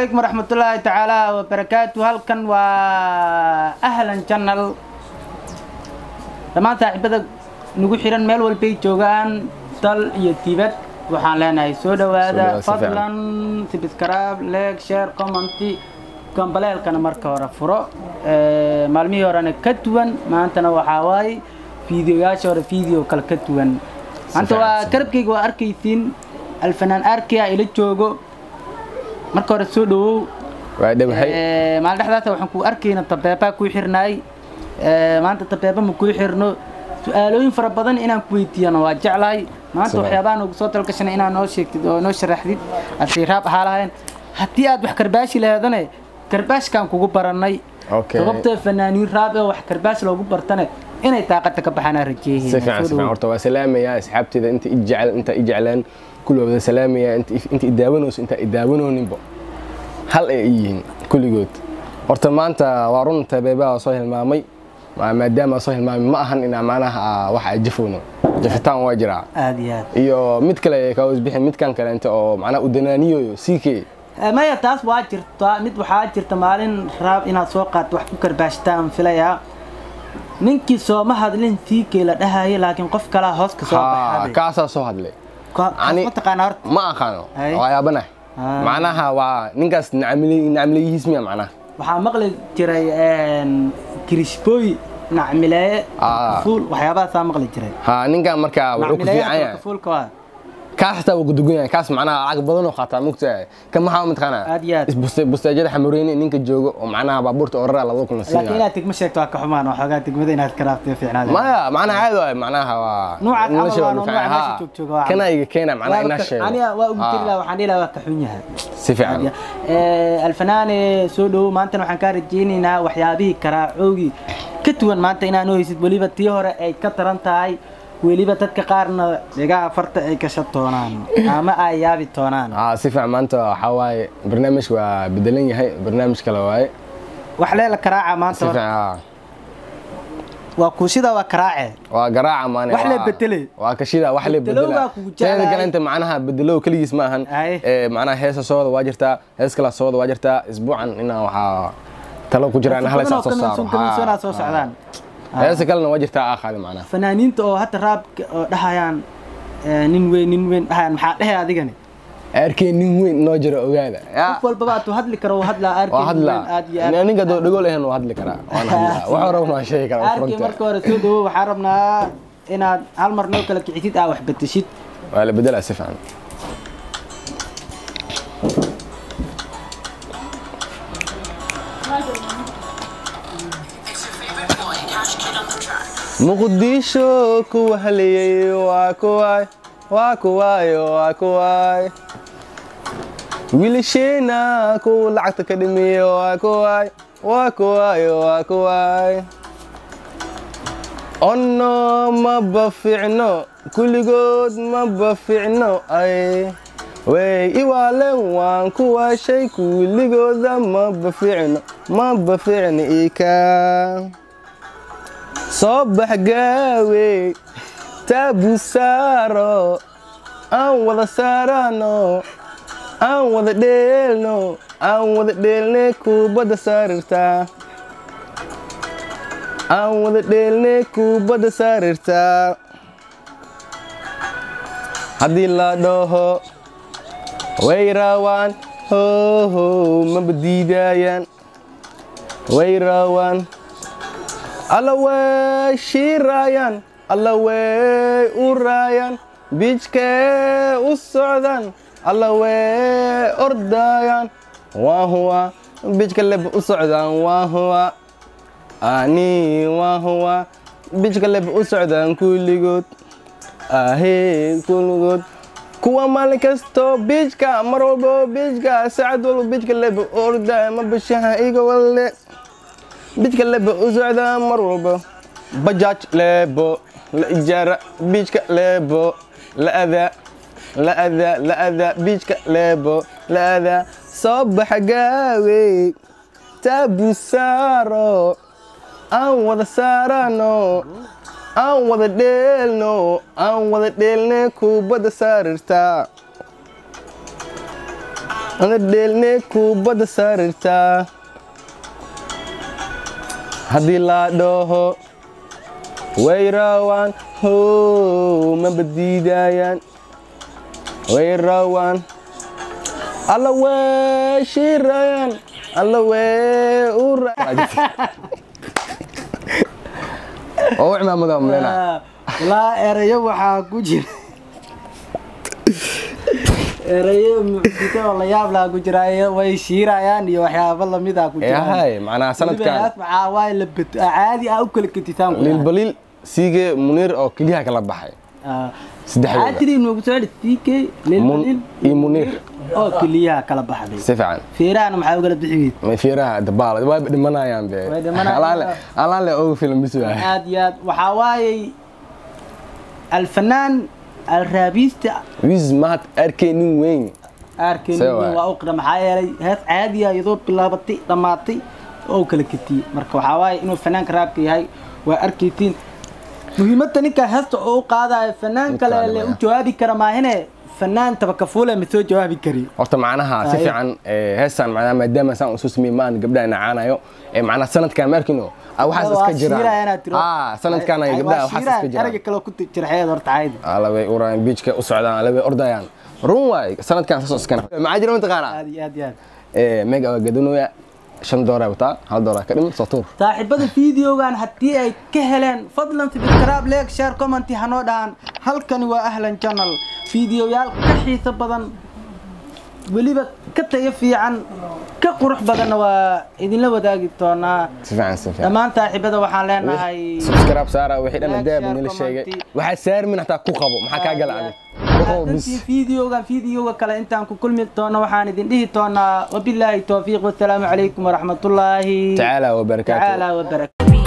عليكم ورحمة الله تعالى وبركاته. هلكن وأهلا channel لما تعبد نقول حيران ميل والبيت جوجان دل يتيبت وحن لنا سودا وهذا فضلا سبسكرايب لايك شير كومنتي كم بلاي كان مركا ورا فرو مالمي ورانا كتوان ما أنتنا وحواي فيديوهات ورا فيديو كل كتوان أنت وكربكي وأركيتين الفنان أركيا إلى جوجو marka hore soo dhawow waa dhawahay maal dhaxdaata waxaan ku arkaynaa tabeeba ku xirnay maanta tabeeba ma ku xirno su'aalooyin fara badan inaan ku weydiiyano waa jeclahay maanta waxyaabahan ugu soo talgashanay inaan noo sheegtid oo noo sharaxdid asiraab xaalahayn haddii aad wax karbaashi leedane karbaashkan kugu baranay sababta fanaaniin raab ee wax karbaash loogu bartane inay taaqada ka baxaan rajeeyeen si fiican horta waa salaamaya asxaabtida inta i jeclaan كله سلامية أنت إداونوس أنت إداونونيبو هل إيه كل جود أرتما أنت وارون تبابا صهيل مامي ما دام صهيل مامي ما أهن إن معناها واحد جفونه جفتان واجرا هذه إيوه متكلا كاوز بيحن متكان كلا أنت أو معناه أدنانيو سيكي ما يتاس واجر مت وحاجر تمارين راب إن سوقات وحكر باشتام فيليا نينكي سو ما هذلين سيكي لا دهاي لكن قف كلا هوس كسوق هذا كاسا سو هذلي يعني ما أخانو ويا بنا معناها ونقص نعملي اسمه معناه وحامقل ترى كريسبوي نعمله فول وحيابات سامقل ترى ها نقا مركا وعوك في عيا فول كوا كاستا وقدقون كاس معناها عقب بدنو خاطر مكتا كم حاول متخانة بستاجد حمريني نينك جوجو ومعناها بابورت أورا لا ذوق نسينا لكن لا تكمشي توقع حمان وحاجات تكمدين هالكرافت في عناد ما معناها عادي معناها نوع نوع كنا يجينا معناها نشة أنا وقلت له وحني له كحنيها سفعان الفنان سودو ما أنت نحن كارجينينا وحيابي كراعوي كتوان ما أنت إنا نويس بوليبة تيهور أي كتران تاي weliba dadka qaarna deegaa farta ay ka shatoonaan ama ay yaabi toonaan si fiican maanta waxa waaye barnaamijku waa bedelan yahay barnaamij kale waaye wax leela karaaca maanta si fiican waa kuushida waa karaace waa garaaca maana wax la bedelay waa kashida wax la bedelay teeda galanta macnaha bedelo kaligiis ma ahan macnaha heesa sooda waa jirtaa hees kala sooda waa jirtaa isbuucan inaan waxa talo ku jiraan hal soo socdaan هذا كلنا واجهت آخر معنا فنانين تو حتى راب دهيان نين وين دهيان محل ده هذا جاني أركي نين وين ناجر أوجاده أول بابا تو هاد لك رو هاد لا أركي هاد لا يعني قد نقول إيه إنه هاد لك را وحرمنا شيء كلا أركي مركو رسودو وحرمنا إن هالمر نوكل كعتيد أو حبتشيت ولا بدل أسف عن مقديشو كوهلي واكواي واكواي واكواي ويلشينا كو لعت كدمي واكواي واكواي واكواي أنو ما بفعنو كل جود ما بفعنو أي وي إيوالن وان كوا شي كل جود ما بفعنو إيكا صبح قاوي تابو سارو أن وذا سارانو أن وذا ديلنو أن وذا ديلنكو بدا ساررتا أن وذا ديلنكو بدا ساررتا هدي لا دوهو ويراوان هو هو ما بديدايان ويراوان الله وي شيرايان الله وي ورايان بيجك والسعدان الله وي أردايان وهو بيجك اللي بالسعدان وهو أني وهو بيجك اللي بالسعدان كل جود أهي كل جود كوا مالك استو بيجك مربو بيجك سعد والو بيجك اللي بأردايان ما بشها إيجا ولا بيجك اللي بأسعدا مروبة بجاج لابو لإجارة بيجك لابو لا أذى بيجك لابو لا أذى صبح قاوي تابو سارو أو وذا سارانو أو وذا ديلنو أو وذا ديلنكو بدا ساررتا ana dheelne kubadda saarirtaa haddii la dhaho way rawaan ho ma badiidayaan way rawaan alla way shirayaan alla way ura oo cimaamada umleena la erayo waxa ku jira erayo muxuu la yaab la ku jira way shiirayaan iyo waxyaabo la mid ah ku jira yahay macna sanadkan waxa way la bad caadi ah u kala katitaan lilbalil sige munir oo kaliya kala baxay saddex caadi inuu soo dhigtay lilbalil iyo munir oo kaliya kala baxday si fiican fiiraan maxaa uga bixiyay ma fiiraha dabaal way dhimanayaan be alaale oo film bisu aad yaad waxa waayay الفنان الرابيست ويزمات أركينين وين waa u qira maxaa yeelay hees caadi ah iyadoo bilaabatay dhamaatay oo kala kitay marka waxa waay inuu fanaanka raabka yahay waa arkaytiin muhiimadda ninka heesta oo qaadayo fanaan kale le u jawaabi kara maahine fanaan tabakafuule ma soo jawaabi kari horta macnaha si fiican heestan macnaha maadaama saan usoo sameeymaan gabdhaha nacaanayo macnaha sanadkan markino waxaas iska jira sanadkan ay gabdhaha waxaas iska jira araga kale ku jirxeed horta caadi ala way uraan beachka u socdaan ala way ordayaan run waay sanadkan soo iskana ma jiro inta qaana aad mega gadunooya $5 wataa $1 ka dhim soo tuur saaxiibada fiidiyogan hadii ay ka heleen fadlan subscribe like share comment hanoo dhahan halkani waa ahlan channel fiidiyoyaal ka xiiso badan waliba ka tayo fiican ka qurux badan waa idin la wadaagi doonaa si fiican dhamaan saaxiibada waxaan leenahay subscribe saara wixii dhan deeb nila sheegay waxa saarmin hataa ku qabo maxaa ka galacday fiidiyoga kale intaan ku kulmi doono waxaan idin dhihi doonaa wabillahi tawfiiq wassalaamu calaykum waraxmatullaahi tacaala wa barakaatuh